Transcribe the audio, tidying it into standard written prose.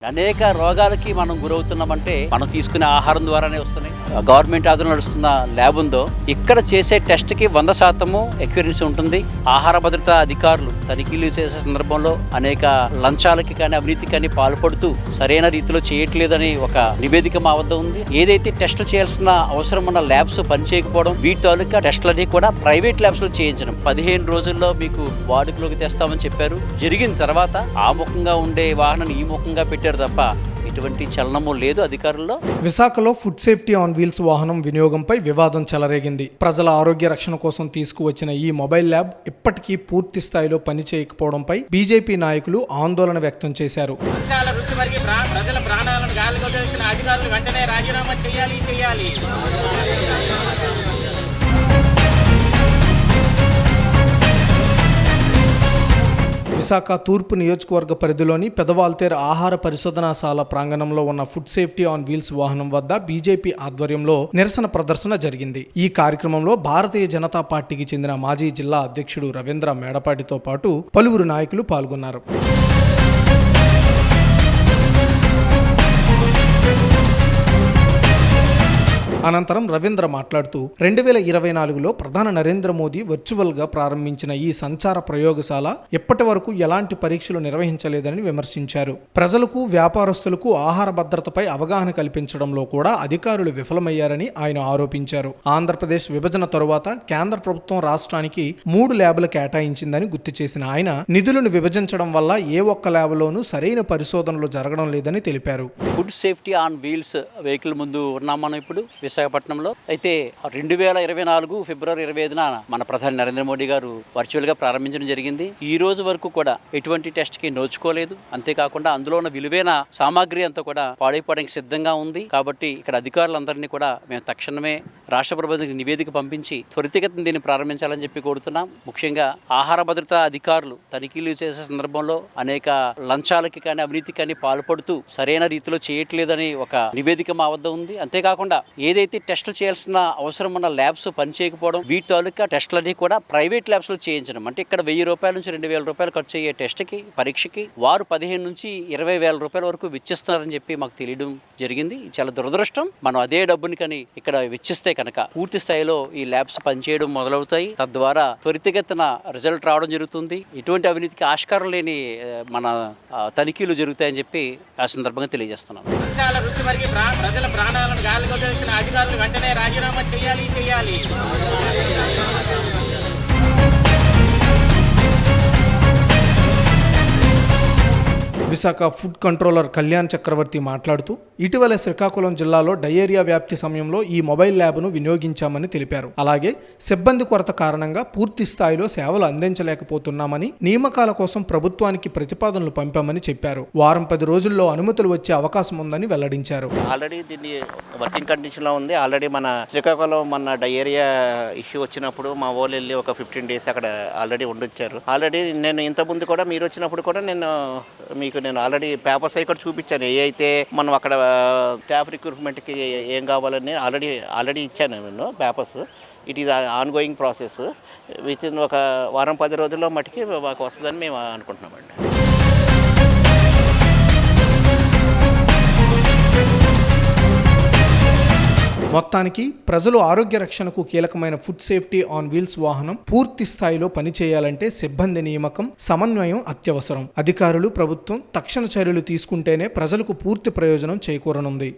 అనేక రోగాలకి మనం గురవుతున్నామంటే మనం తీసుకునే ఆహారం ద్వారానే వస్తున్నాయి. గవర్నమెంట్ ఆధ్వర్యంలో నడుస్తున్న ల్యాబ్ ఉందో ఇక్కడ చేసే టెస్ట్ కి 100% ఎక్యురెన్సీ ఉంటుంది. ఆహార భద్రతా అధికారులు తనిఖీలు చేసే సందర్భంలో అనేక లంచాలకి కానీ అవినీతికి కానీ పాల్పడుతూ సరైన రీతిలో చేయట్లేదని ఒక నివేదిక మా వద్ద ఉంది. ఏదైతే టెస్టులు చేయాల్సిన అవసరం ఉన్న ల్యాబ్స్ పనిచేయకపోవడం, వీటి తాలూకా టెస్టులన్నీ కూడా ప్రైవేట్ ల్యాబ్స్ లో చేయించడం. 15 రోజుల్లో మీకు వాడుకలోకి తెస్తామని చెప్పారు. జరిగిన తర్వాత ఆ ముఖంగా ఉండే వాహనాన్ని ఈ ముఖంగా పెట్టారు తప్ప ఎటువంటి చలనము లేదు అధికారుల్లో. విశాఖలో ఫుడ్ సేఫ్టీ ఆన్ వీల్స్ వాహనం వినియోగంపై వివాదం చెలరేగింది. ప్రజల ఆరోగ్య రక్షణ కోసం తీసుకువచ్చిన ఈ మొబైల్ ల్యాబ్ ఇప్పటికీ పూర్తి స్థాయిలో పనిచేయకపోవడంపై బీజేపీ నాయకులు ఆందోళన వ్యక్తం చేశారు. ప్రజల ప్రాణాలను గాలికి వదిలేసిన అధికారులు వెంటనే రాజీనామా చేయాలి. విశాఖ తూర్పు నియోజకవర్గ పరిధిలోని పెదవాల్తేర్ ఆహార పరిశోధనాశాల ప్రాంగణంలో ఉన్న ఫుడ్ సేఫ్టీ ఆన్ వీల్స్ వాహనం వద్ద బీజేపీ ఆధ్వర్యంలో నిరసన ప్రదర్శన జరిగింది. ఈ కార్యక్రమంలో భారతీయ జనతా పార్టీకి చెందిన మాజీ జిల్లా అధ్యక్షుడు రవీంద్ర మేడపాటితో పాటు పలువురు నాయకులు పాల్గొన్నారు. అనంతరం రవీంద్ర మాట్లాడుతూ 2024లో ప్రధాని నరేంద్ర మోదీ వర్చువల్ గా ప్రారంభించిన ఈ సంచార ప్రయోగశాల ఇప్పటి వరకు ఎలాంటి పరీక్షలు నిర్వహించలేదని విమర్శించారు. ప్రజలకు, వ్యాపారస్తులకు ఆహార భద్రతపై అవగాహన కల్పించడంలో కూడా అధికారులు విఫలమయ్యారని ఆయన ఆరోపించారు. ఆంధ్రప్రదేశ్ విభజన తరువాత కేంద్ర ప్రభుత్వం రాష్ట్రానికి 3 ల్యాబ్లు కేటాయించిందని గుర్తు చేసిన ఆయన నిధులను విభజించడం వల్ల ఏ ఒక్క ల్యాబ్లోనూ సరైన పరిశోధనలు జరగడం లేదని తెలిపారు. Food safety on wheels vehicle ముందు ఉన్నాం మనం ఇప్పుడు విశాఖపట్నంలో. అయితే 2024 ఫిబ్రవరి 25న మన ప్రధాని నరేంద్ర మోడీ గారు వర్చువల్ గా ప్రారంభించడం జరిగింది. ఈ రోజు వరకు కూడా ఎటువంటి టెస్ట్ కి నోచుకోలేదు. అంతేకాకుండా అందులో ఉన్న విలువైన సామాగ్రి అంతా కూడా పాడైపోవడానికి సిద్ధంగా ఉంది. కాబట్టి ఇక్కడ అధికారులందరినీ కూడా మేము తక్షణమే రాష్ట్ర ప్రభుత్వానికి నివేదిక పంపించి త్వరితగతిన దీన్ని ప్రారంభించాలని చెప్పి కోరుతున్నాం. ముఖ్యంగా ఆహార భద్రతా అధికారులు తనిఖీలు చేసే సందర్భంలో అనేక లంచాలకి కానీ అవినీతికి కానీ పాల్పడుతూ సరైన రీతిలో చేయట్లేదని ఒక నివేదిక మా వద్ద ఉంది. అంతేకాకుండా ఏదైతే టెస్టులు చేయాల్సిన అవసరం ఉన్న ల్యాబ్స్ పనిచేయకపోవడం, వీటి తాలూకా టెస్టులన్నీ కూడా ప్రైవేట్ ల్యాబ్స్ లో చేయించడం. అంటే ఇక్కడ 1000 రూపాయల నుంచి 2000 రూపాయలు ఖర్చు అయ్యే టెస్ట్కి, పరీక్షకి వారు 15 నుంచి 20,000 రూపాయల వరకు వెచ్చిస్తున్నారని చెప్పి మాకు తెలియడం జరిగింది. చాలా దురదృష్టం. మనం అదే డబ్బుని కానీ ఇక్కడ వెచ్చిస్తే కనుక పూర్తి స్థాయిలో ఈ ల్యాబ్స్ పనిచేయడం మొదలవుతాయి. తద్వారా త్వరితగతిన రిజల్ట్ రావడం జరుగుతుంది. ఎటువంటి అవినీతికి ఆస్కారం లేని మన తనిఖీలు జరుగుతాయని చెప్పి ఆ సందర్భంగా తెలియజేస్తున్నాం. ప్రజల ప్రాణాలను గాలికి వదిలేసిన అధికారులు వెంటనే రాజీనామా చేయాలి. విశాఖ ఫుడ్ కంట్రోలర్ కళ్యాణ్ చక్రవర్తి మాట్లాడుతూ ఇటీవల శ్రీకాకుళం జిల్లాలో డయేరియా వ్యాప్తి సమయంలో ఈ మొబైల్ ల్యాబ్ను వినియోగించామని తెలిపారు. అలాగే సిబ్బంది కొరత కారణంగా పూర్తి స్థాయిలో సేవలు అందించలేకపోతున్నామని, నియామకాల కోసం ప్రభుత్వానికి ప్రతిపాదనలు పంపామని చెప్పారు. వారం 10 రోజుల్లో అనుమతులు వచ్చే అవకాశం ఉందని వెల్లడించారు. ఆల్రెడీ దీన్ని వర్కింగ్ కండిషన్ లో ఉంది. ఆల్రెడీ మన శ్రీకాకుళం మన డయేరియా ఇష్యూ వచ్చినప్పుడు మా వాళ్ళు వెళ్ళి ఒక 15 డేస్ అక్కడ ఆల్రెడీ ఉండొచ్చారు. ఆల్రెడీ నేను ఇంతకుముందు కూడా మీరు వచ్చినప్పుడు కూడా నేను ఆల్రెడీ పేపర్స్ అవి కూడా చూపించాను. ఏ అయితే మనం అక్కడ స్టాఫ్ రిక్రూట్మెంట్కి ఏం కావాలని ఆల్రెడీ ఇచ్చాను నేను papers. It is on going process. With in ఒక వారం 10 రోజుల్లో మటుకి మాకు వస్తుందని మేము అనుకుంటున్నామండి. మొత్తానికి ప్రజలు ఆరోగ్య రక్షణకు కీలకమైన ఫుడ్ సేఫ్టీ ఆన్ వీల్స్ వాహనం పూర్తి స్థాయిలో పనిచేయాలంటే సిబ్బంది నియామకం, సమన్వయం అత్యవసరం. అధికారులు, ప్రభుత్వం తక్షణ చర్యలు తీసుకుంటేనే ప్రజలకు పూర్తి ప్రయోజనం చేకూరనుంది.